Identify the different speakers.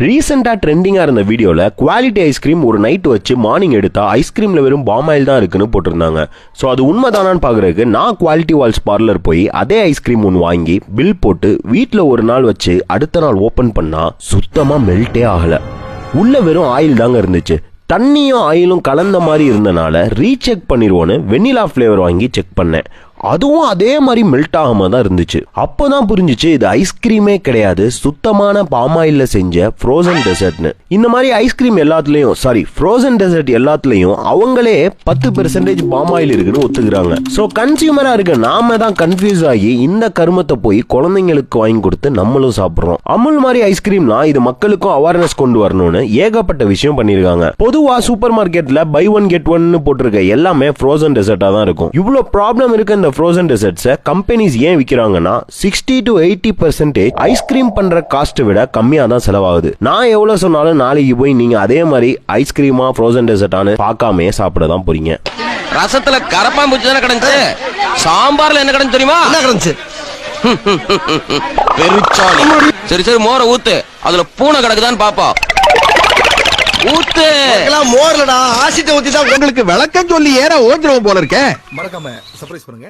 Speaker 1: ரீசெண்டா ட்ரெண்டிங்கா இருந்த வீடியோல குவாலிட்டி ஐஸ்கிரீம் ஒரு நைட் வச்சு மார்னிங் எடுத்தா ஐஸ்கிரீம்ல வெறும் பாம் ஆயில் தான் இருக்குன்னு போட்டிருந்தாங்க. ஸோ அது உண்மைதானான்னு பாக்குறதுக்கு நான் குவாலிட்டி வால்ஸ் பார்லர் போய் அதே ஐஸ்கிரீம் ஒன்று வாங்கி பில் போட்டு வீட்டில் ஒரு நாள் வச்சு அடுத்த நாள் ஓபன் பண்ணா சுத்தமா மெல்ட்டே ஆகல. உள்ள வெறும் ஆயில் தாங்க இருந்துச்சு. தண்ணியும் ஆயிலும் கலந்த மாதிரி இருந்தனால ரீசெக் பண்ணிடுவோன்னு வெண்ணிலா ஃபிளேவர் வாங்கி செக் பண்ணேன். அதுவும் அதே மாதிரி மெல்ட் ஆகாம தான் இருந்துச்சு. அப்போதான் புரிஞ்சிச்சு இது ஐஸ்கிரீமே கிடையாது, சுத்தமான பாமாயில்ல செஞ்ச ஃப்ரோசன் டெசர்ட்னு. இந்த மாதிரி ஐஸ்கிரீம் எல்லாத்துலயும் ஃப்ரோசன் டெசர்ட் எல்லாத்துலயும் அவங்களே 10% பாமாயில் இருக்குன்னு ஒத்துக்கிறாங்க. ஸோ கன்சியூமரா இருக்க நாம தான் கன்ஃபியூஸ் ஆகி இந்த கருமத்தை போய் குழந்தைங்களுக்கு வாங்கி கொடுத்து நம்மளும் சாப்பிடுறோம். அமுல் மாதிரி ஐஸ்கிரீம்லாம் இது மக்களுக்கும் அவேர்னஸ் கொண்டு வரணும்னு ஏகப்பட்ட விஷயம் பண்ணிருக்காங்க. பொதுவா சூப்பர் மார்க்கெட்ல பை ஒன் கெட் ஒன்னு போட்டிருக்க எல்லாமே ஃப்ரோசன் டெசர்ட்டா தான் இருக்கும். இவ்வளவு ப்ராப்ளம் இருக்க இந்த ஃப்ரோசன் டெசர்ட்ஸ் கம்பெனிஸ் ஏன் விக்கிறாங்கன்னா 60 to 80% ஐஸ்கிரீம் பண்ற காஸ்ட் விட கம்மியா தான் செலவாகுது. நான் எவ்வளவு சொன்னாலும் நாளைக்கு போய் நீங்க அதே மாதிரி ஐஸ்கிரீமா ஃப்ரோசன் டெசர்ட்டானு பார்க்காம சாப்பிட தான் போறீங்க.
Speaker 2: ரசத்துல கரப்பாம்பூச்சி தானே கிடந்துச்சு, சாம்பார்ல என்ன கிடந்து தெரியுமா? என்ன கிடந்துச்சு? பெருச்சாளி. சரி சரி மோரை ஊத்து, அதுல பூனை கிடக்குதான்னு பாப்பா. ஊத்து
Speaker 3: மோர்லடா ஆசிட்ட ஊத்தி தான் உங்களுக்கு விளக்கம் சொல்லி ஏற ஓஞ்சிரும் போல இருக்க. மறக்காம சர்ப்ரைஸ் பண்ணுங்க.